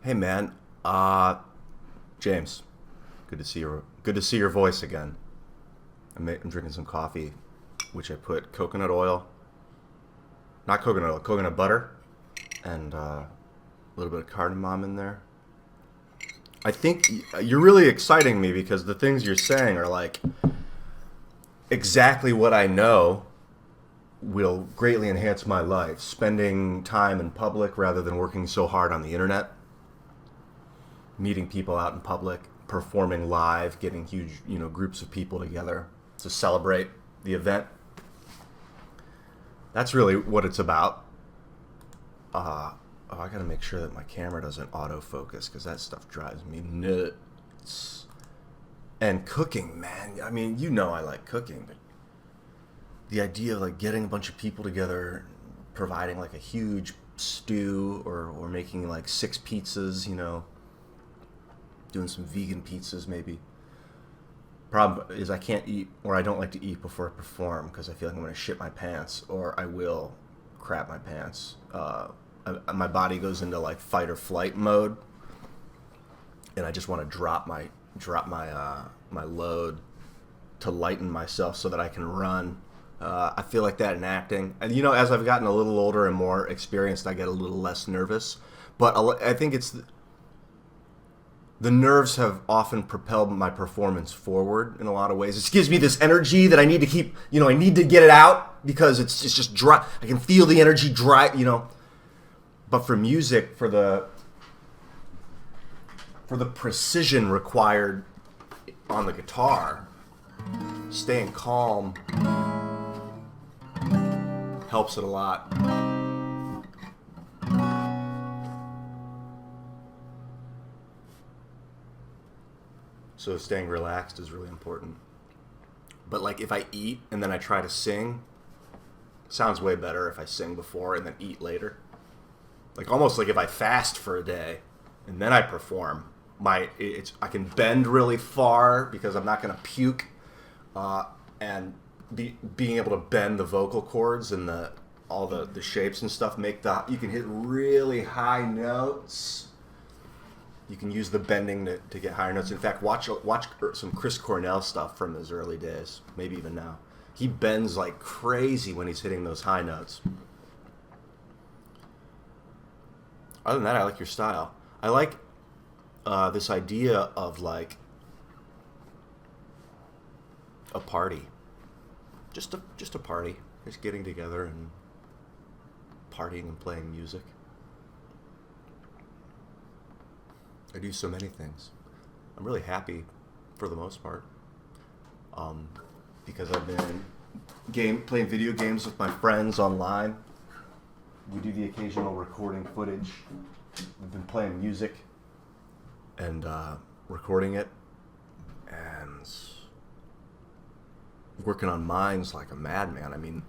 Hey man, James, good to see your voice again. I'm drinking some coffee, which I put coconut oil, not coconut oil, coconut butter, and a little bit of cardamom in there. I think you're really exciting me because the things you're saying are like exactly what I know will greatly enhance my life. Spending time in public rather than working so hard on the internet, meeting people out in public, performing live, getting huge, groups of people together to celebrate the event. That's really what it's about. I gotta make sure that my camera doesn't autofocus because that stuff drives me nuts. And cooking, man. I mean, I like cooking, but the idea of like getting a bunch of people together, providing like a huge stew or making like 6 pizzas, doing some vegan pizzas maybe. Problem is I can't eat, or I don't like to eat before I perform because I feel like I'm going to shit my pants, or I will crap my pants. My body goes into like fight or flight mode, and I just want to drop my load to lighten myself so that I can run. I feel like that in acting, and as I've gotten a little older and more experienced, I get a little less nervous. But I think it's the nerves have often propelled my performance forward in a lot of ways. It gives me this energy that I need to keep, I need to get it out because it's just dry. I can feel the energy dry, But for music, for the precision required on the guitar, staying calm helps it a lot. So staying relaxed is really important. But like if I eat and then I try to sing, it sounds way better if I sing before and then eat later. Like almost like if I fast for a day and then I perform, I can bend really far because I'm not going to puke, and being able to bend the vocal cords and all the shapes and stuff you can hit really high notes. You can use the bending to get higher notes. In fact, watch some Chris Cornell stuff from his early days, maybe even now. He bends like crazy when he's hitting those high notes. Other than that, I like your style. I like this idea of like a party, just a party, just getting together and partying and playing music. I do so many things. I'm really happy for the most part, because I've been playing video games with my friends online. We do the occasional recording footage. We've been playing music and recording it and working on minds like a madman. I mean,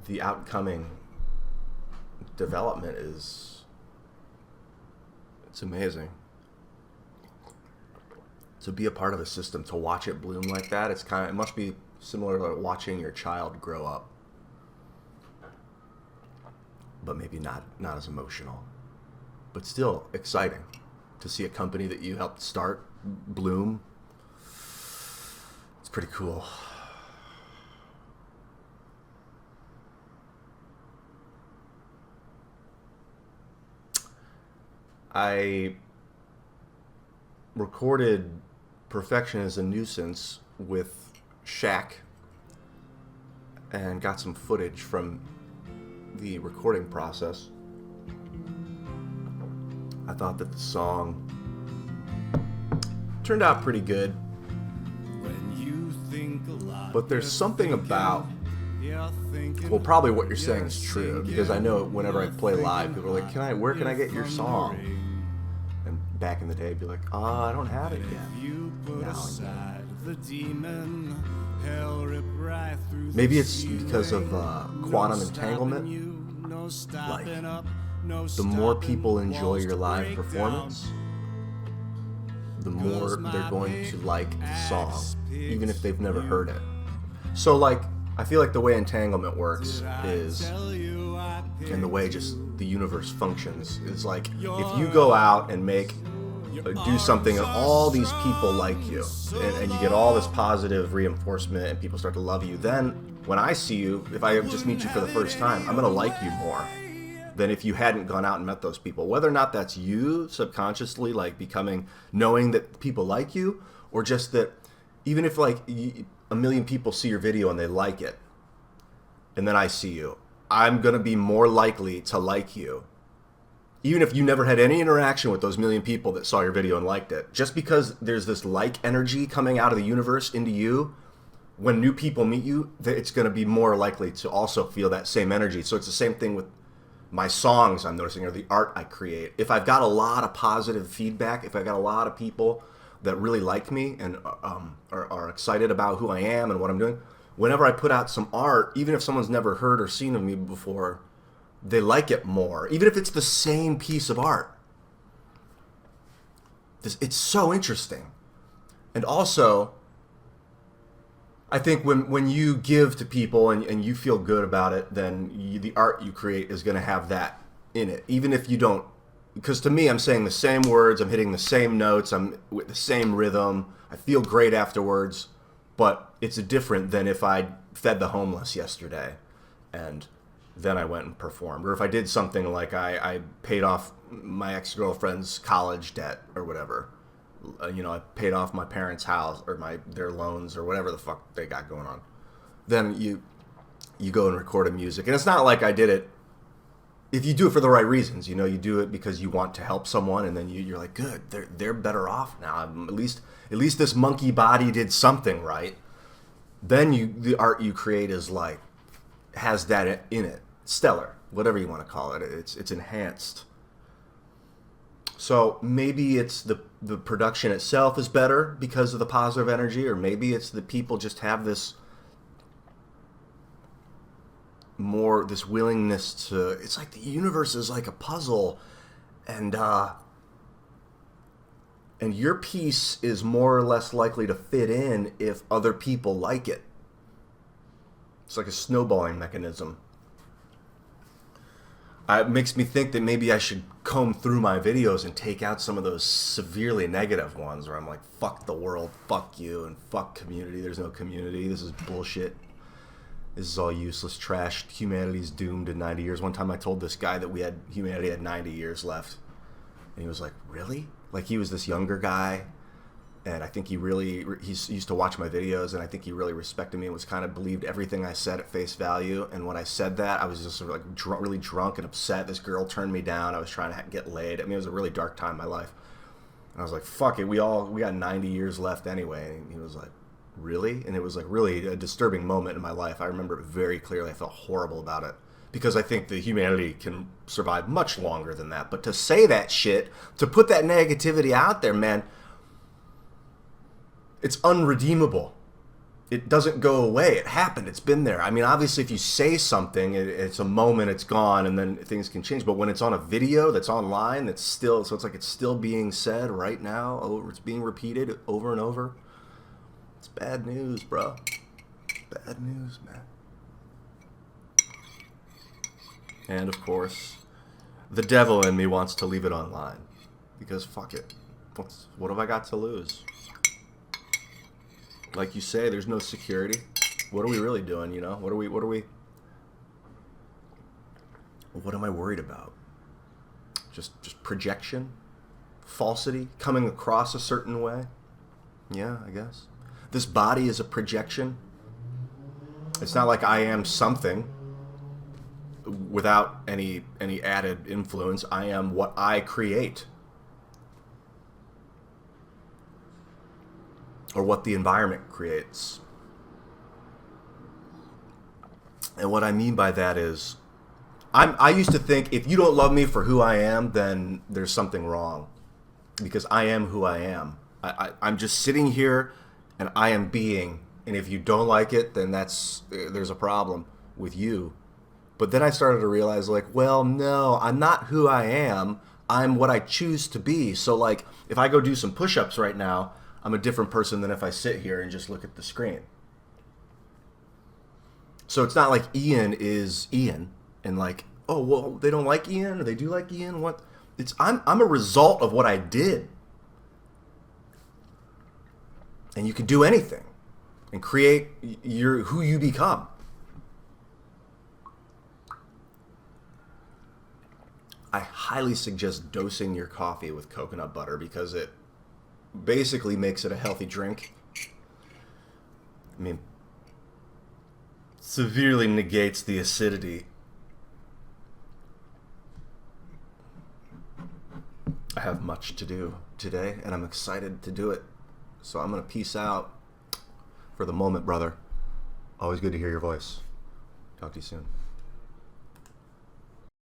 the outcoming development it's amazing. To be a part of a system, to watch it bloom like that, it must be similar to watching your child grow up. But maybe not as emotional. But still exciting to see a company that you helped start bloom. It's pretty cool. I recorded Perfection is a Nuisance with Shaq and got some footage from the recording process. I thought that the song turned out pretty good, but there's something about, well, probably what you're saying is true, because I know whenever I play live, people are like, where can I get your song? And back in the day, I'd be like, I don't have it yet. Maybe it's because of quantum entanglement. Like, the more people enjoy your live performance, the more they're going to like the song, even if they've never heard it. So, like, I feel like the way entanglement works is and the way just the universe functions is like, if you go out and do something and all these people like you, and you get all this positive reinforcement and people start to love you, then when I see you, if I just meet you for the first time, I'm gonna like you more than if you hadn't gone out and met those people. Whether or not that's you subconsciously like knowing that people like you, or just that even if like a million people see your video and they like it, and then I see you, I'm gonna be more likely to like you, even if you never had any interaction with those million people that saw your video and liked it. Just because there's this like energy coming out of the universe into you, when new people meet you, it's gonna be more likely to also feel that same energy. So it's the same thing with my songs, I'm noticing, or the art I create. If I've got a lot of positive feedback, if I've got a lot of people that really like me and are excited about who I am and what I'm doing, whenever I put out some art, even if someone's never heard or seen of me before, they like it more, even if it's the same piece of art. It's so interesting. And also, I think when you give to people and you feel good about it, then the art you create is going to have that in it, even if you don't. Because to me, I'm saying the same words, I'm hitting the same notes, I'm with the same rhythm, I feel great afterwards, but it's different than if I fed the homeless yesterday and then I went and performed. Or if I did something like I paid off my ex-girlfriend's college debt or whatever. I paid off my parents' house or their loans or whatever the fuck they got going on. Then you go and record a music. And it's not like I did it. If you do it for the right reasons, you do it because you want to help someone, and then you're like, good, they're better off now. At least this monkey body did something right. Then the art you create is like, has that in it. Stellar, whatever you want to call it. It's enhanced. So maybe it's the production itself is better because of the positive energy, or maybe it's the people just have this willingness to. It's like the universe is like a puzzle, and your piece is more or less likely to fit in if other people like it. It's like a snowballing mechanism. It makes me think that maybe I should comb through my videos and take out some of those severely negative ones where I'm like, fuck the world, fuck you, and fuck community. There's no community. This is bullshit. This is all useless trash. Humanity's doomed in 90 years. One time I told this guy that humanity had 90 years left. And he was like, really? Like, he was this younger guy. And I think he used to watch my videos, and I think he really respected me and was kind of believed everything I said at face value. And when I said that, I was just sort of like really drunk and upset. This girl turned me down. I was trying to get laid. I mean, it was a really dark time in my life. And I was like, fuck it. We got 90 years left anyway. And he was like, really? And it was like really a disturbing moment in my life. I remember it very clearly. I felt horrible about it because I think that humanity can survive much longer than that. But to say that shit, to put that negativity out there, man, it's unredeemable. It doesn't go away. It happened. It's been there. I mean, obviously, if you say something, it's a moment, it's gone, and then things can change. But when it's on a video that's online, it's still being said right now. It's being repeated over and over. It's bad news, bro. Bad news, man. And, of course, the devil in me wants to leave it online. Because, fuck it. What have I got to lose? Like you say, there's no security. What are we really doing, What am I worried about? Just projection? Falsity? Coming across a certain way? Yeah, I guess. This body is a projection. It's not like I am something without any added influence. I am what I create. Or what the environment creates. And what I mean by that is, I used to think if you don't love me for who I am, then there's something wrong. Because I am who I am. I'm just sitting here and I am being. And if you don't like it, then there's a problem with you. But then I started to realize, like, well, no, I'm not who I am. I'm what I choose to be. So, like, if I go do some push-ups right now, I'm a different person than if I sit here and just look at the screen. So it's not like Ian is Ian, and like oh, well, they don't like Ian, or they do like Ian. What? I'm a result of what I did. And you can do anything and create who you become. I highly suggest dosing your coffee with coconut butter because it basically makes it a healthy drink. I mean, severely negates the acidity. I have much to do today, and I'm excited to do it. So I'm going to peace out for the moment, brother. Always good to hear your voice. Talk to you soon.